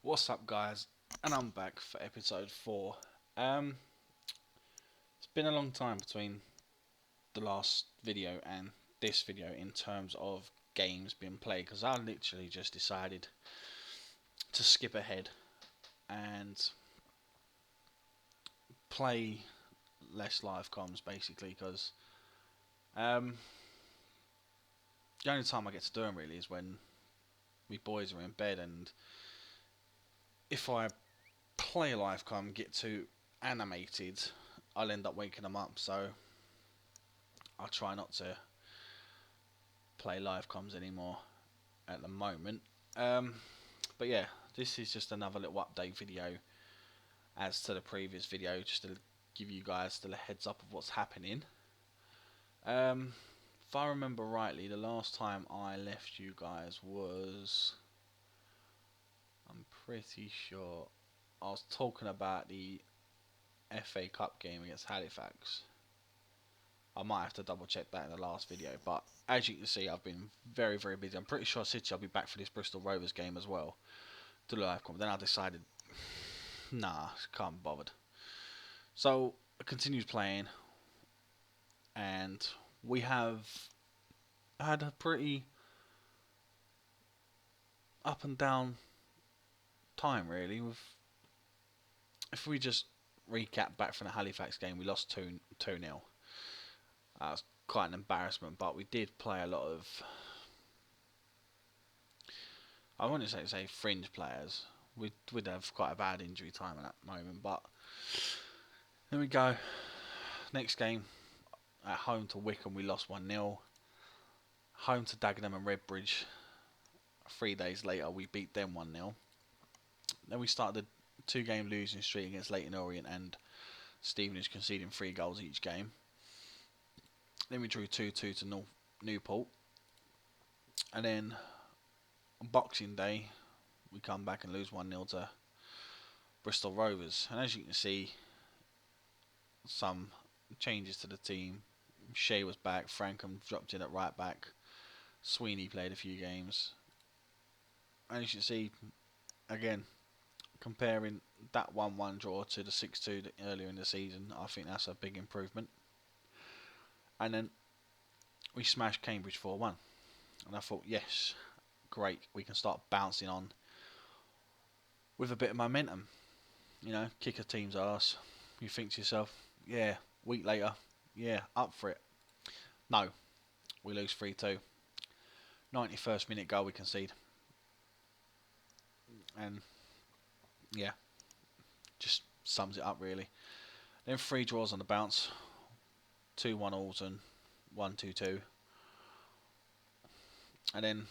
What's up, guys? And I'm back for episode 4. Um, it's been a long time between the last video and this video in terms of games being played because I literally just decided to skip ahead and play less live comms basically because um, the only time I get to do them really is when my boys are in bed, and if I play live com, get too animated, I'll end up waking them up. So I'll try not to play live comms anymore at the moment. Um, but yeah, this is just another little update video as to the previous video, just to give you guys still a heads up of what's happening. If I remember rightly, the last time I left you guys was, I'm pretty sure, I was talking about the FA Cup game against Halifax. I might have to double check that in the last video, but as you can see, I've been very, very busy. I'm pretty sure City I'll be back for this Bristol Rovers game as well to live com. Then I decided, nah, can't be bothered. So I continued playing, and we have had a pretty up and down time, really. If we just recap back from the Halifax game, we lost 2 0. That was quite an embarrassment, but we did play a lot of, I wouldn't say fringe players. We'd have quite a bad injury time at that moment, but there we go. Next game at home to Wickham, we lost 1-0. Home to Dagenham and Redbridge, 3 days later, we beat them 1-0. Then we started a 2-game losing streak against Leyton Orient and Stevenage, conceding 3 goals each game. Then we drew 2-2 to Newport. And then on Boxing Day, we come back and lose 1-0 to Bristol Rovers. And as you can see, some changes to the team. Shea was back, Frankham dropped in at right back, Sweeney played a few games. And as you can see, again, comparing that 1-1 draw to the 6-2 earlier in the season, I think that's a big improvement. And then we smashed Cambridge 4-1. And I thought, yes, great, we can start bouncing on with a bit of momentum. You know, kick a team's arse. You think to yourself, yeah, week later, yeah, up for it. No, we lose 3-2. 91st minute goal we concede. And yeah, just sums it up really. Then 3 draws on the bounce. 2-1 Alton, 1-2-2. And then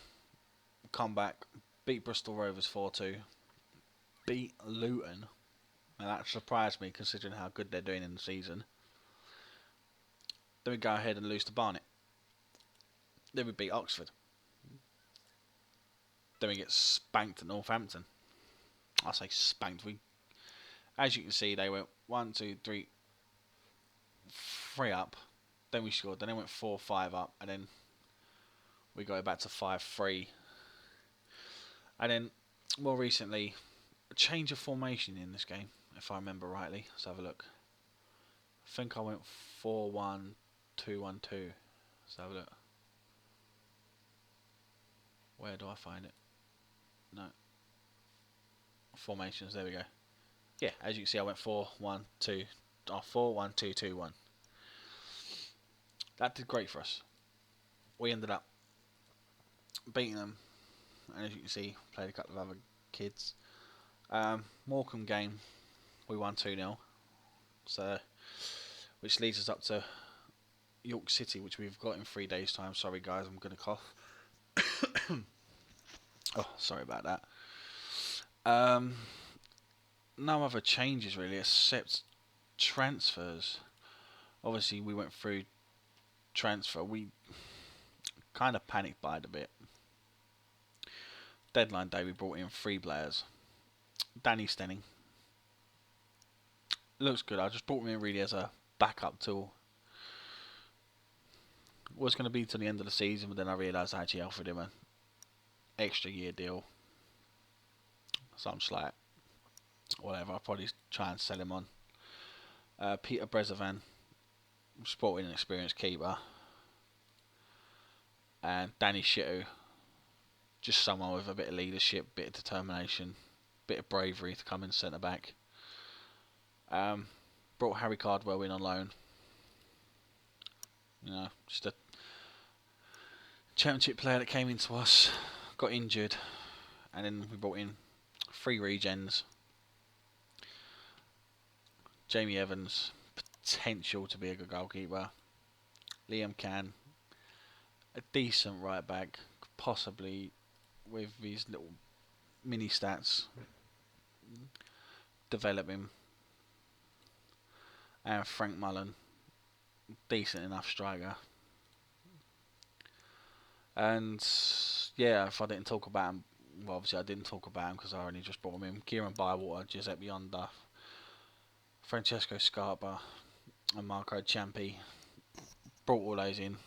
come back, beat Bristol Rovers 4-2. Beat Luton. And that surprised me considering how good they're doing in the season. Then we go ahead and lose to Barnet. Then we beat Oxford. Then we get spanked at Northampton. I say spanked. As you can see, they went 1, 2, 3, 3 up. Then we scored. Then they went 4-5 up, and then we got it back to 5-3. And then more recently, a change of formation in this game, if I remember rightly. Let's have a look. I think I went 4-1-2-1-2. Let's have a look. Where do I find it? No. Formations, there we go. Yeah, as you can see, I went 4-1-2. 4-1-2-2-1. That did great for us. We ended up beating them, and as you can see, played a couple of other kids. Morecambe game, we won 2-0. So, which leads us up to York City, which we've got in 3 days' time. Sorry, guys, I'm going to cough. Oh, sorry about that. No other changes really, except transfers. Obviously, we went through transfer. We kind of panicked by it a bit. Deadline day, we brought in 3 players. Danny Stenning. Looks good. I just brought him in really as a backup tool. Was going to be to the end of the season, but then I realised I actually offered him an extra year deal. So I'm just like, whatever. I'll probably try and sell him on. Peter Brezovan, sporting and experienced keeper, and Danny Shitu, just someone with a bit of leadership, bit of determination, bit of bravery to come in centre back. Brought Harry Cardwell in on loan. You know, just a championship player that came into us, got injured, and then we brought in 3 regens. Jamie Evans, potential to be a good goalkeeper. Liam Can, a decent right back, possibly with these little mini stats, develop him. And Frank Mullen, decent enough striker. And yeah, if I didn't talk about him, well, obviously I didn't talk about him because I only just brought him in. Kieran Bywater, Giuseppe Onda, Francesco Scarpa, and Marco Ciampi. Brought all those in,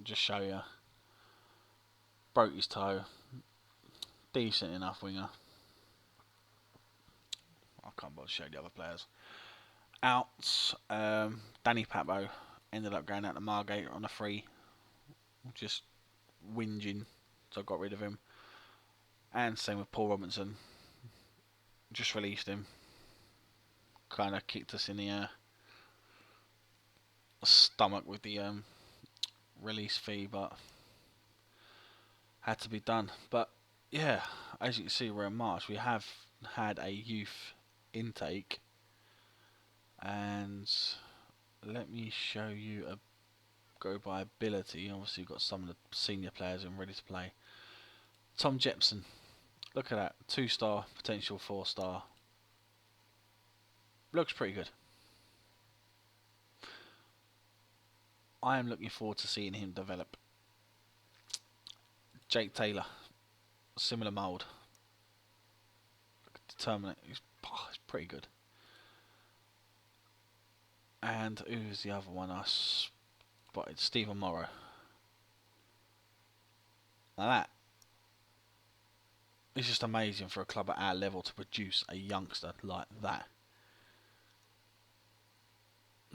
just show you. Broke his toe. Decent enough winger. I can't bother to show the other players. Out, Danny Papo ended up going out to Margate on a free. Just whinging, so I got rid of him. And same with Paul Robinson. Just released him. Kind of kicked us in the stomach with the release fee, but had to be done. But yeah, as you can see, we're in March. We have had a youth intake, and let me show you a go by ability. Obviously, we've got some of the senior players in ready to play. Tom Jepson, look at that, 2-star, potential 4-star. Looks pretty good. I am looking forward to seeing him develop. Jake Taylor, similar mould. Determinate, he's pretty good. And who's the other one I spotted? Stephen Morrow. Now that is just amazing for a club at our level to produce a youngster like that.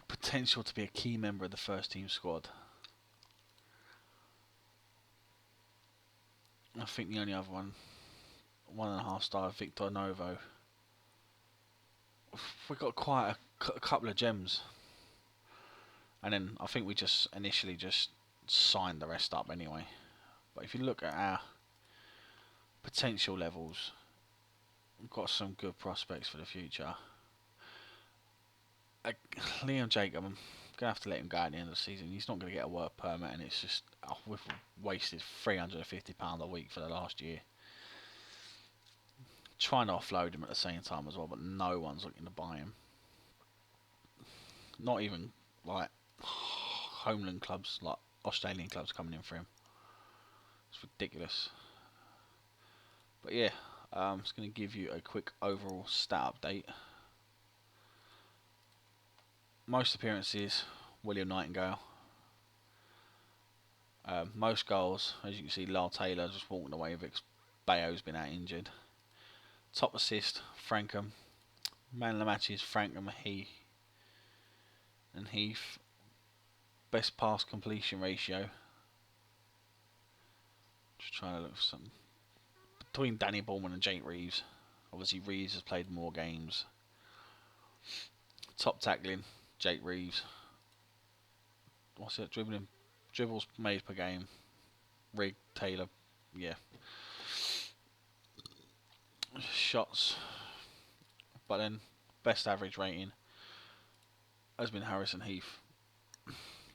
Potential to be a key member of the first team squad. I think the only other one, 1.5-star, Victor Novo. We've got quite a couple of gems. And then I think we just initially just signed the rest up anyway. But if you look at our potential levels, we've got some good prospects for the future. Liam Jacob, I'm going to have to let him go at the end of the season. He's not going to get a work permit, and it's just, we've wasted £350 a week for the last year. Trying to offload him at the same time as well, but no one's looking to buy him. Not even like homeland clubs, like Australian clubs coming in for him. It's ridiculous. But yeah, I'm just going to give you a quick overall stat update. Most appearances, William Nightingale. Most goals, as you can see, Lyle Taylor just walking away with it. Bayo's been out injured. Top assist, Frankham. Man of the matches, Frankham, Heath. Best pass completion ratio. Just trying to look for something. Between Danny Ballman and Jake Reeves. Obviously, Reeves has played more games. Top tackling, Jake Reeves. What's it? Dribbles made per game. Rig Taylor, yeah. Shots, but then best average rating has been Harrison Heath.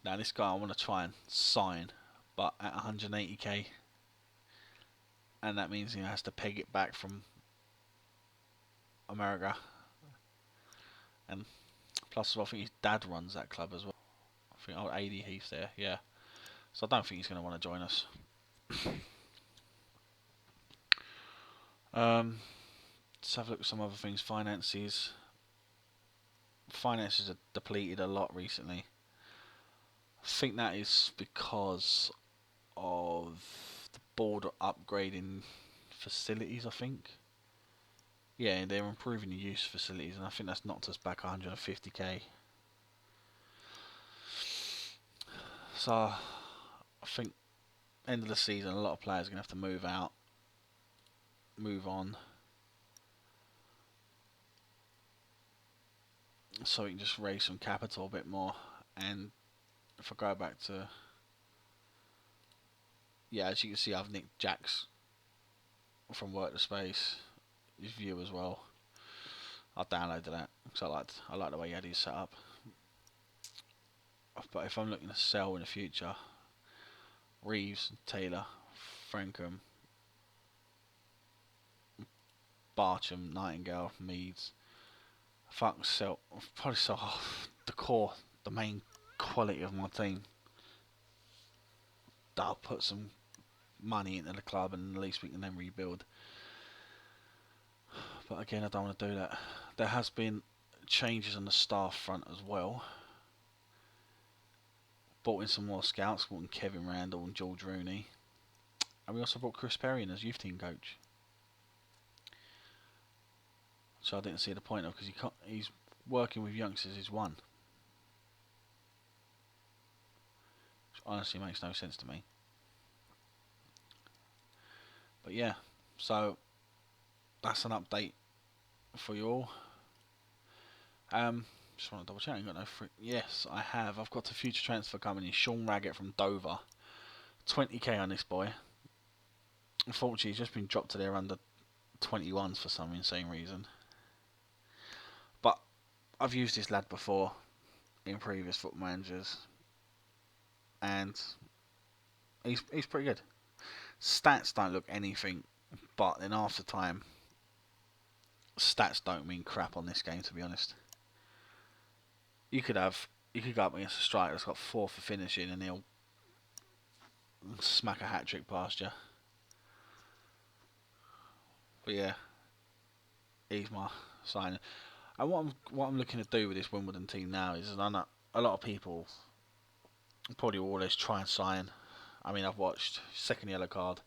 Now this guy I want to try and sign, but at 180k, and that means he has to peg it back from America. And plus, I think his dad runs that club as well. I think AD Heath's there, yeah. So I don't think he's going to want to join us. Let's have a look at some other things. Finances are depleted a lot recently. I think that is because of the board upgrading facilities, I think. Yeah, they're improving the use facilities, and I think that's knocked us back 150k. So I think end of the season, a lot of players are gonna have to move out, move on, so we can just raise some capital a bit more. And if I go back to, yeah, as you can see, I've nicked Jack's from Work the Space, his view as well. I downloaded that because I like the way he had his set up. But if I'm looking to sell in the future, Reeves, Taylor, Frankham, Barcham, Nightingale, Meads, fuck sell, probably sell the core, the main quality of my team. That'll put some money into the club, and at least we can then rebuild. But again, I don't want to do that. There has been changes on the staff front as well. Brought in some more scouts, brought in Kevin Randall and George Rooney. And we also brought Chris Perry in as youth team coach. So I didn't see the point of, because he's working with youngsters is one. Which honestly makes no sense to me. But yeah, so that's an update for you all. Just want to double check. I ain't got no free. Yes, I have. I've got a future transfer coming in. Sean Raggett from Dover. 20k on this boy. Unfortunately, he's just been dropped to their under 21s for some insane reason. But I've used this lad before in previous Football Managers, and he's pretty good. Stats don't look anything, but then after time, stats don't mean crap on this game, to be honest. You could go up against a striker that's got 4 for finishing, and he'll smack a hat trick past you. But yeah, he's my signing. And what I'm looking to do with this Wimbledon team now is, I know a lot of people probably will always try and sign. I mean, I've watched second yellow card.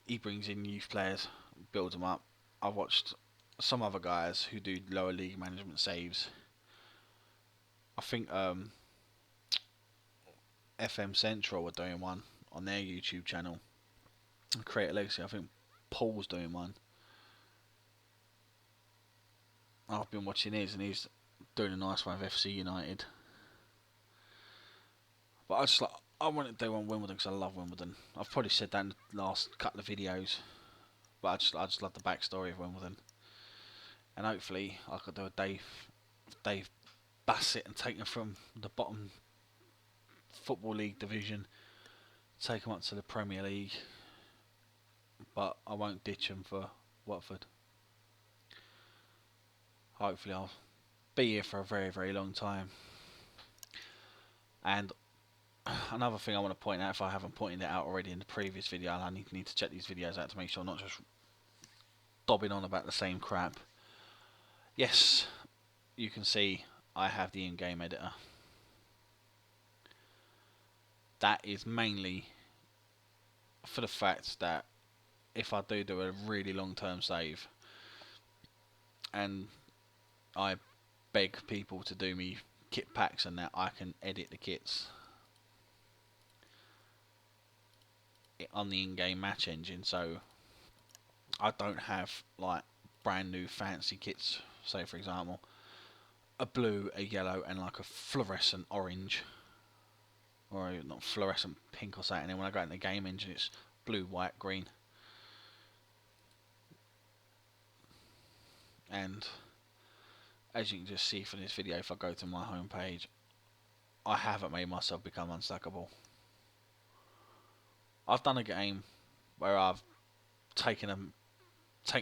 He brings in youth players, builds them up. I've watched some other guys who do lower league management saves. I think FM Central were doing one on their YouTube channel. Create a Legacy. I think Paul's doing one. I've been watching his, and he's doing a nice one with FC United. But I want to do one Wimbledon because I love Wimbledon. I've probably said that in the last couple of videos, but I just love the backstory of Wimbledon. And hopefully I could do a Dave Bassett and take him from the bottom Football League division, take him up to the Premier League. But I won't ditch him for Watford. Hopefully I'll be here for a very, very long time. And another thing I want to point out, if I haven't pointed it out already in the previous video, and I need to check these videos out to make sure I'm not just dobbing on about the same crap. Yes, you can see I have the in-game editor. That is mainly for the fact that if I do a really long-term save, and I beg people to do me kit packs and that, I can edit the kits on the in-game match engine, so I don't have like brand new fancy kits. Say for example, a blue, a yellow, and like a fluorescent orange, or not fluorescent pink or something. And then when I go in the game engine, it's blue, white, green. And as you can just see from this video, if I go to my home page, I haven't made myself become unstackable. I've done a game where I've taken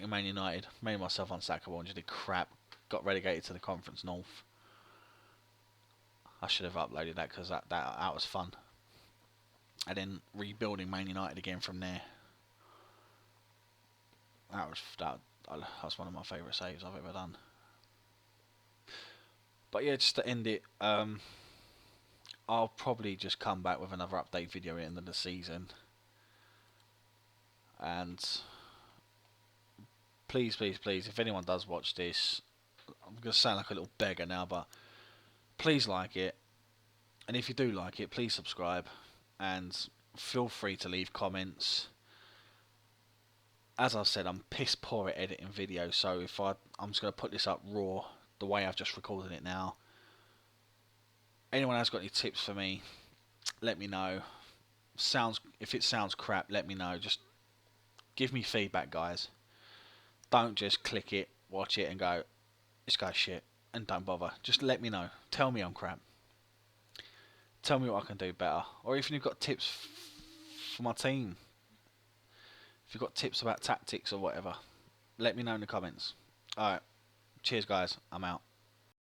Man United, made myself unstackable, and just did crap. Got relegated to the Conference North. I should have uploaded that because that was fun. And then rebuilding Man United again from there. That was one of my favourite saves I've ever done. But yeah, just to end it, I'll probably just come back with another update video at the end of the season. And please, please, please, if anyone does watch this, I'm going to sound like a little beggar now, but please like it. And if you do like it, please subscribe. And feel free to leave comments. As I've said, I'm piss poor at editing videos, so I'm just going to put this up raw, the way I've just recorded it now. Anyone has got any tips for me, let me know. If it sounds crap, let me know. Just give me feedback, guys. Don't just click it, watch it, and go, this guy's shit, and don't bother. Just let me know. Tell me I'm crap. Tell me what I can do better. Or if you've got tips for my team, if you've got tips about tactics or whatever, let me know in the comments. Alright, cheers guys, I'm out.